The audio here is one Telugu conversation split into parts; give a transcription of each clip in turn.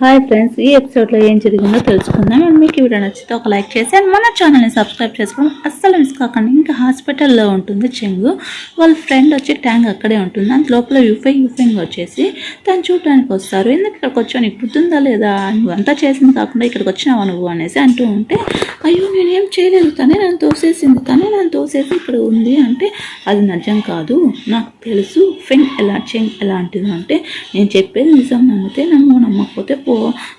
హాయ్ ఫ్రెండ్స్, ఈ ఎపిసోడ్లో ఏం జరిగిందో తెలుసుకుందాం. అండ్ మీకు ఈ వీడియో నచ్చితే ఒక లైక్ చేసి అండ్ మన ఛానల్ని సబ్స్క్రైబ్ చేసుకోవడం అస్సలు మిస్ కాకండి. ఇంకా హాస్పిటల్లో ఉంటుంది చెంగు. వాళ్ళ ఫ్రెండ్ వచ్చి ట్యాంక్ అక్కడే ఉంటుంది. అంత లోపల యూఫింగ్ వచ్చేసి తను చూడడానికి వస్తారు. ఎందుకు ఇక్కడికి వచ్చావు, నీకు బుద్ధిందా లేదా, నువ్వు అంతా చేసింది కాకుండా ఇక్కడికి వచ్చినావా నువ్వు అనేసి అంటూ ఉంటే, అయ్యో నేనేం చేయలేదు, తనే నన్ను తోసేసి ఇక్కడ ఉంది అంటే, అది నిజం కాదు, నాకు తెలుసు చెంగ్ ఎలాంటిది అంటే, నేను చెప్పేది నిజం, నమ్మితే నమ్మకపోతే పో,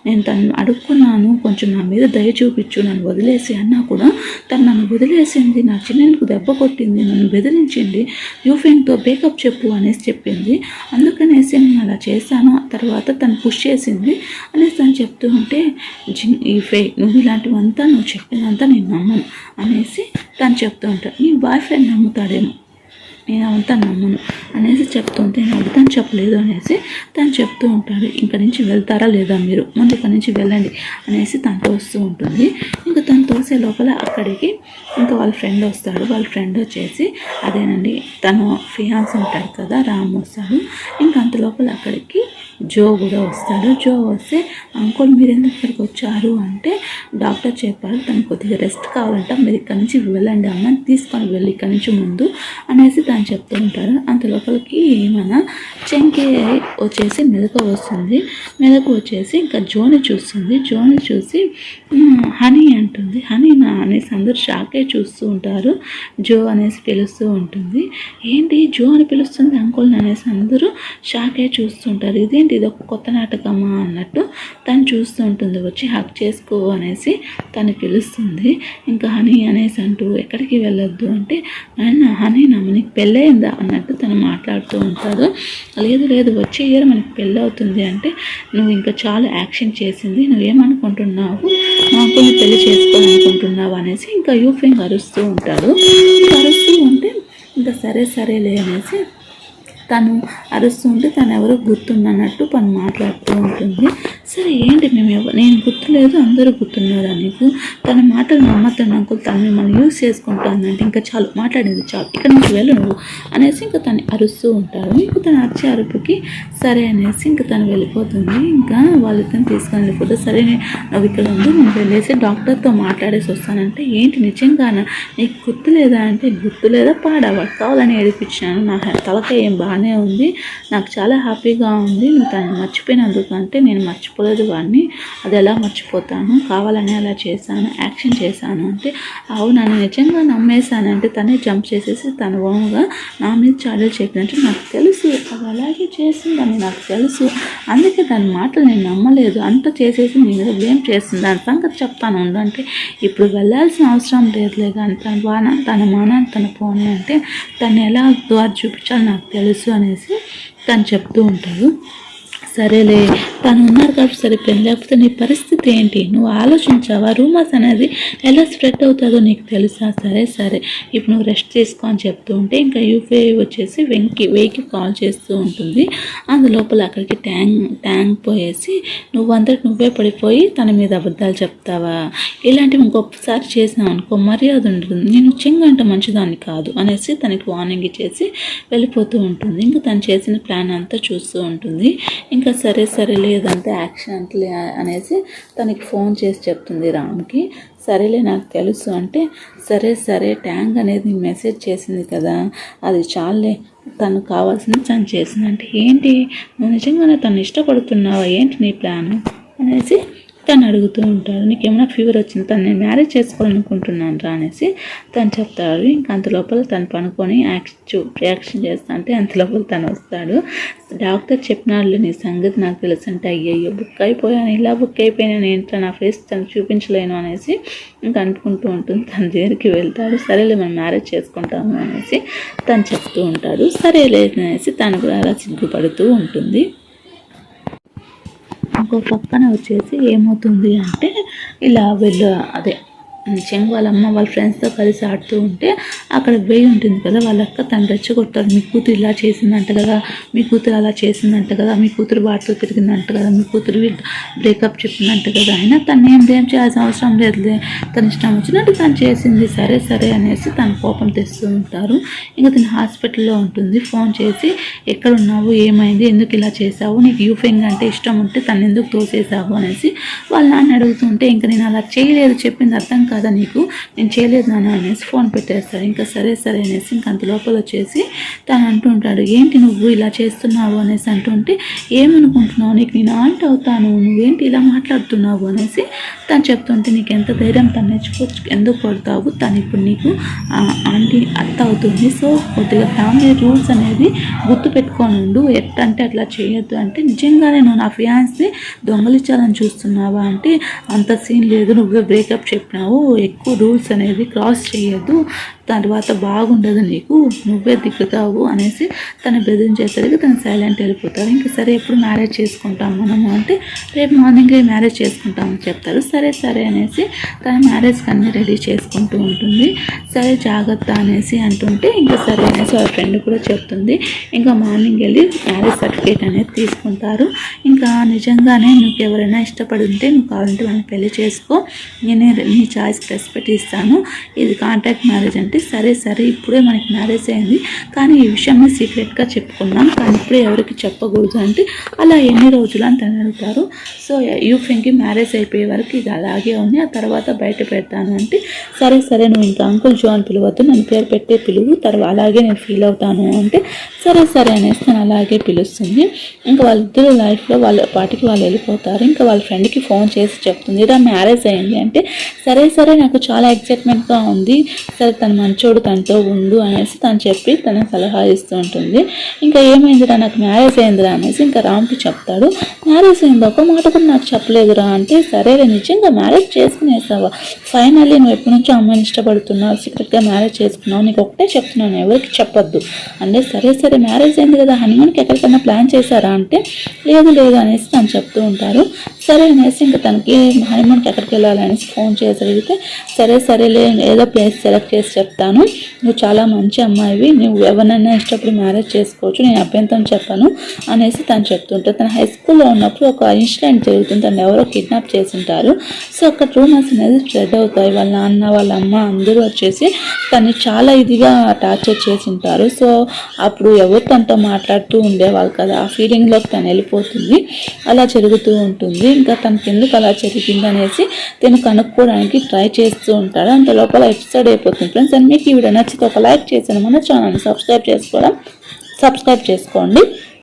నేను తను అడుక్కున్నాను, కొంచెం నా మీద దయ చూపించు, నన్ను వదిలేసి అన్నా కూడా తను నన్ను వదిలేసింది, నా చిన్నకు దెబ్బ కొట్టింది, నన్ను బెదిరించింది, యూఫింగ్తో బ్రేకప్ చెప్పు అనేసి చెప్పింది, అందుకనేసి నేను అలా చేశాను, తర్వాత తను పుష్ చేసింది అనేసి తను చెప్తూ ఉంటే, నువ్వు ఇలాంటివంతా నువ్వు చెప్పిందంతా నేను నమ్మను అనేసి తను చెప్తూ ఉంటాను. నీ బాయ్ ఫ్రెండ్ నమ్ముతాడేమో, నేను అవంతా నమ్మను అనేసి చెప్తుంటే, నేను అబద్ధం చెప్పలేదు అనేసి తను చెప్తూ ఉంటాడు. ఇక్కడి నుంచి వెళ్తారా లేదా, మీరు ముందు ఇక్కడి నుంచి వెళ్ళండి అనేసి తను తోస్తూ ఉంటుంది. ఇంకా తను తోసే లోపల అక్కడికి ఇంకా వాళ్ళ ఫ్రెండ్ వస్తాడు. వాళ్ళ ఫ్రెండ్ వచ్చేసి అదేనండి తను ఫియాన్స్ ఉంటాడు కదా, రామ్ వస్తాడు. ఇంకా అంత లోపల అక్కడికి జో కూడా వస్తాడు. జో వస్తే, అంకుల్ మీరు ఎందుకు ఇక్కడికి వచ్చారు అంటే, డాక్టర్ చెప్పారు తను కొద్దిగా రెస్ట్ కావాలంట, మీరు ఇక్కడి నుంచి వెళ్ళండి, అమ్మని తీసుకొని వెళ్ళి ఇక్కడి నుంచి ముందు అనేసి తను చెప్తూ ఉంటారు. అంత లోపలికి మన చెంకి వచ్చేసి మెలకు వచ్చేసి ఇంకా జోని చూస్తుంది. జోని చూసి హనీ అంటుంది. హనీ నా అనేసి అందరూ షాకే చూస్తూ ఉంటారు. జో అనేసి పిలుస్తూ ఉంటుంది. ఏంటి జో అని పిలుస్తుంది అంకుల్ని అనేసి అందరూ షాకే చూస్తుంటారు. ఇది ఒక కొత్త నాటకమా అన్నట్టు తను చూస్తూ ఉంటుంది. వచ్చి హక్ చేసుకో అనేసి తను పిలుస్తుంది. ఇంకా హనీ అనేసి అంటూ, ఎక్కడికి వెళ్ళొద్దు అంటే, హనీ నీకు పెళ్ళయిందా అన్నట్టు తను మాట్లాడుతూ ఉంటాడు. లేదు వచ్చే ఇయర్ మనకి పెళ్ళి అవుతుంది అంటే, నువ్వు ఇంకా చాలా యాక్షన్ చేసింది, నువ్వేమనుకుంటున్నావు, నాకు పెళ్లి చేసుకోవాలనుకుంటున్నావు అనేసి ఇంకా యూఫింగ్ అరుస్తూ ఉంటాడు. అరుస్తూ ఉంటే ఇంకా సరేలే అనేసి తను అరుస్తుంటే తను ఎవరో గుర్తున్నట్టు తను మాట్లాడుతూ ఉంటుంది. సరే ఏంటి నేను గుర్తులేదు, అందరూ గుర్తున్నారా నీకు, తన మాటలు నమ్మతాను అంకుల్, తను మిమ్మల్ని యూజ్ చేసుకుంటానంటే ఇంకా చాలు, మాట్లాడింది చాలు, ఇక్కడ నుంచి వెళ్ళు నువ్వు అనేసి ఇంకా తను అరుస్తూ ఉంటారు. ఇంకా తను అరిచే అరుపుకి సరే అనేసి ఇంకా తను వెళ్ళిపోతుంది. ఇంకా వాళ్ళిద్దరిని తీసుకొని వెళ్ళిపోతుంది. సరే నువ్వు ఇక్కడ ఉంది, నేను వెళ్ళేసి డాక్టర్తో మాట్లాడేసి వస్తానంటే, ఏంటి నిజంగానా నీకు గుర్తులేదా అంటే, గుర్తులేదా పాడావా, కావాలని ఏడిపించాను, నా తలకాయ ఏం బాగానే ఉంది, నాకు చాలా హ్యాపీగా ఉంది, నువ్వు తను మర్చిపోయినందుకు అంటే, నేను మర్చిపోలేదు వాడిని, అది ఎలా మర్చిపోతాను, కావాలని అలా చేశాను, యాక్షన్ చేశాను అంటే, అవును నన్ను నిజంగా నమ్మేశానంటే, తనే జంప్ చేసేసి తన ఓన్గా నా మీద చాడీలు చెప్పినట్టు నాకు తెలుసు, అది అలాగే చేసిందని నాకు తెలుసు, అందుకే దాని మాటలు నేను నమ్మలేదు, అంత చేసేసి నీ మీద బ్లేమ్ చేస్తుంది, దాని సంగతి చెప్తాను ఉండు అంటే, ఇప్పుడు వెళ్ళాల్సిన అవసరం లేదులే కానీ తన మానాన్ని తన పోనీ అంటే, తను ఎలా ద్వారా చూపించాలో నాకు తెలుసు అనేసి తను చెప్తూ ఉంటాడు. సరేలే తను ఉన్నారు కాబట్టి సరిపోయింది, లేకపోతే నీ పరిస్థితి ఏంటి, నువ్వు ఆలోచించావా, రూమర్స్ అనేది ఎలా స్ప్రెడ్ అవుతుందో నీకు తెలుసా, సరే ఇప్పుడు నువ్వు రెస్ట్ తీసుకో అని చెప్తూ ఉంటే, ఇంకా యూఫే వచ్చేసి వెయ్యికి కాల్ చేస్తూ ఉంటుంది. అందులోపల అక్కడికి ట్యాంక్ పోయేసి, నువ్వే పడిపోయి తన మీద అబద్ధాలు చెప్తావా, ఇలాంటివి ఇంకొకసారి చేసినావు అనుకో మర్యాద ఉంటుంది, నేను చెంగంట మంచిదాన్ని కాదు అనేసి తనకి వార్నింగ్ ఇచ్చేసి వెళ్ళిపోతూ ఉంటుంది. ఇంకా తను చేసిన ప్లాన్ అంతా చూస్తూ ఉంటుంది. ఇంకా సరే లేదంటే యాక్షన్ అంటలే అనేసి తనకి ఫోన్ చేసి చెప్తుంది రామ్కి. సరేలే నాకు తెలుసు అంటే, సరే ట్యాంక్ అనేది మెసేజ్ చేసింది కదా, అది చాలే, తను కావాల్సింది తను చేసింది అంటే, ఏంటి నువ్వు నిజంగానే తను ఇష్టపడుతున్నావా, ఏంటి నీ ప్లాన్ అనేసి తను అడుగుతూ ఉంటాడు. నీకేమైనా ఫీవర్ వచ్చింది, తను నేను మ్యారేజ్ చేసుకోవాలనుకుంటున్నాను రా అనేసి తను చెప్తాడు. ఇంకా అంతలోపల తను పనుకొని రియాక్షన్ చేస్తా అంటే అంతలోపల తను వస్తాడు. డాక్టర్ చెప్పినాడు నీ సంగతి నాకు తెలుసు అంటే, అయ్యయ్యో ఇలా బుక్ అయిపోయాను ఏంటో, నా ఫేస్ తను చూపించలేను అనేసి ఇంకా అనుకుంటూ ఉంటుంది. తన దగ్గరికి వెళ్తాడు. సరేలే మనం మ్యారేజ్ చేసుకుంటాము అనేసి తను చెప్తూ ఉంటాడు. సరేలే అనేసి తను కూడా అలా సిగ్గుపడుతూ ఉంటుంది. ఇంకో పక్కన వచ్చేసి ఏమవుతుంది అంటే, ఇలా చెంగు వాళ్ళ అమ్మ వాళ్ళ ఫ్రెండ్స్తో కలిసి ఆడుతూ ఉంటే అక్కడ వేయి ఉంటుంది కదా, వాళ్ళ అక్క తను రెచ్చగొడతాడు. మీ కూతురు ఇలా చేసిందంట కదా, మీ కూతురు అలా చేసిందంట కదా, మీ కూతురు వాటితో తిరిగిందంట కదా, మీ కూతురు బ్రేకప్ చెప్పిందంట కదా. అయినా తను ఏం చేయాల్సిన అవసరం లేదులే, తన ఇష్టం వచ్చినట్టు తను చేసింది, సరే సరే అనేసి తన కోపం తెస్తూ ఉంటారు. ఇంకా తను హాస్పిటల్లో ఉంటుంది. ఫోన్ చేసి ఎక్కడ ఉన్నావు, ఏమైంది, ఎందుకు ఇలా చేసావు, నీకు యూఫింగ్ అంటే ఇష్టం ఉంటే తను ఎందుకు తోసేసావు అనేసి వాళ్ళ నాన్న అడుగుతుంటే, ఇంకా నేను అలా చేయలేదు, చెప్పింది అర్థం కాదా నీకు, నేను చేయలేదు నాన్న అనేసి ఫోన్ పెట్టేస్తాడు. ఇంకా సరే సరే అనేసి ఇంక అంత లోపల వచ్చేసి తను అంటుంటాడు, ఏంటి నువ్వు ఇలా చేస్తున్నావు అనేసి అంటుంటే, ఏమనుకుంటున్నావు, నీకు నేను ఆంటీ అవుతాను, నువ్వేంటి ఇలా మాట్లాడుతున్నావు అనేసి తను చెప్తుంటే, నీకు ఎంత ధైర్యం, తను నేర్చుకోవచ్చు, ఎందుకు కొడతావు, తను ఇప్పుడు నీకు ఆంటీ అత్త అవుతుంది. సో కొద్దిగా ఫ్యామిలీ రూల్స్ అనేది గుర్తు పెట్టుకొని ఉండు, ఎట్టంటే అట్లా చేయొద్దు అంటే, నిజంగానే నువ్వు నా ఫియాన్స్ని దొంగలించాలని చూస్తున్నావా అంటే, అంత సీన్ లేదు, నువ్వే బ్రేకప్ చెప్పినావు, ఎక్కువ రూల్స్ అనేది క్రాస్ చేయొద్దు, తర్వాత బాగుండదు నీకు, నువ్వే దిక్కుతావు అనేసి తను బెదిరించేసరికి తను సైలెంట్ వెళ్ళిపోతారు. ఇంకా సరే ఎప్పుడు మ్యారేజ్ చేసుకుంటాం మనము అంటే, రేపు మార్నింగే మ్యారేజ్ చేసుకుంటామని చెప్తారు. సరే సరే అనేసి తన మ్యారేజ్కి అన్నీ రెడీ చేసుకుంటూ ఉంటుంది. సరే జాగ్రత్త అనేసి అంటుంటే, ఇంకా సరే అనేసి వాళ్ళ ఫ్రెండ్ కూడా చెప్తుంది. ఇంకా మార్నింగ్ వెళ్ళి మ్యారేజ్ సర్టిఫికేట్ అనేది తీసుకుంటారు. ఇంకా నిజంగానే నువ్వు ఎవరైనా ఇష్టపడి ఉంటే నువ్వు కావాలంటే వాళ్ళని పెళ్లి చేసుకో, నేనే నీ చాయిస్కి రెస్పెక్ట్ ఇస్తాను, ఇది కాంట్రాక్ట్ మ్యారేజ్ అంటే సరే సరే ఇప్పుడే మనకి మ్యారేజ్ అయింది, కానీ ఈ విషయాన్ని సీక్రెట్గా చెప్పుకున్నాం, కానీ ఇప్పుడే ఎవరికి చెప్పకూడదు అంటే, అలా ఎన్ని రోజులు అని తను అడుగుతారు. సో యూఫింగ్కి మ్యారేజ్ అయిపోయే వరకు ఇది అలాగే ఉంది, ఆ తర్వాత బయట పెడతాను అంటే, సరే సరే నువ్వు ఇంకా అంకుల్ జో అని పిలవద్దు, నన్ను పేరు పెట్టే పిలువు, తర్వాత అలాగే నేను ఫీల్ అవుతాను అంటే, సరే సరే అనేసి తను అలాగే పిలుస్తుంది. ఇంకా వాళ్ళిద్దరు లైఫ్లో వాళ్ళ పాటికి వాళ్ళు వెళ్ళిపోతారు. ఇంకా వాళ్ళ ఫ్రెండ్కి ఫోన్ చేసి చెప్తుంది, ఇలా మ్యారేజ్ అయింది అంటే, సరే సరే నాకు చాలా ఎక్సైట్మెంట్గా ఉంది, సరే తను మంచోడు, తనతో ఉండు అనేసి తను చెప్పి తన సలహా ఇస్తూ ఉంటుంది. ఇంకా ఏమైందిరా, నాకు మ్యారేజ్ అయిందిరా అనేసి ఇంకా రామ్కి చెప్తాడు. మ్యారేజ్ అయింది, ఒక మాట కూడా నాకు చెప్పలేదురా అంటే, సరేలే నిజంగా మ్యారేజ్ చేసుకునేసావా, ఫైనల్లీ నువ్వు ఎప్పటి నుంచో అమ్మాయిని ఇష్టపడుతున్నావు, సీక్రెట్గా మ్యారేజ్ చేసుకున్నావు, నీకు ఒకటే చెప్తున్నాను ఎవరికి చెప్పొద్దు అంటే, సరే సరే మ్యారేజ్ అయింది కదా, హనీమూన్కి ఎక్కడికైనా ప్లాన్ చేశారా అంటే, లేదు లేదు అనేసి తను చెప్తూ ఉంటారు. సరే అనేసి ఇంకా తనకి హనీమూన్కి ఎక్కడికి వెళ్ళాలనేసి ఫోన్ చేసి అడిగితే, సరే సరేలే ఏదో ప్లేస్ సెలెక్ట్ చేసి చెప్తాను, నువ్వు చాలా మంచి అమ్మాయివి, నువ్వు ఎవరినైనా ఇష్టపడి మ్యారేజ్ చేసుకోవచ్చు, నేను అభ్యంతరం చెప్పాను అనేసి తను చెప్తుంటే, తన హై స్కూల్లో ఉన్నప్పుడు ఒక ఇన్సిడెంట్ జరుగుతుంది, తను ఎవరో కిడ్నాప్ చేసింటారు. సో అక్కడ రూమర్స్ అనేది స్ప్రెడ్ అవుతాయి, వాళ్ళ నాన్న వాళ్ళ అమ్మ అందరూ వచ్చేసి తను చాలా ఇదిగా టార్చర్ చేసింటారు. సో అప్పుడు ఎవరు తనతో మాట్లాడుతూ ఉండేవాళ్ళు కదా, ఆ ఫీలింగ్లోకి తను వెళ్ళిపోతుంది, అలా జరుగుతూ ఉంటుంది. ఇంకా తనకి ఎందుకు అలా జరిగింది అనేసి తను కనుక్కోవడానికి ట్రై చేస్తూ ఉంటాడు. అంత లోపల ఎపిసోడ్ అయిపోతుంది. ఫ్రెండ్స్, అండ్ మీకు ఈ వీడియో నచ్చితే ఒక లైక్ చేసాను, మన ఛానల్ని సబ్స్క్రైబ్ చేసుకోండి.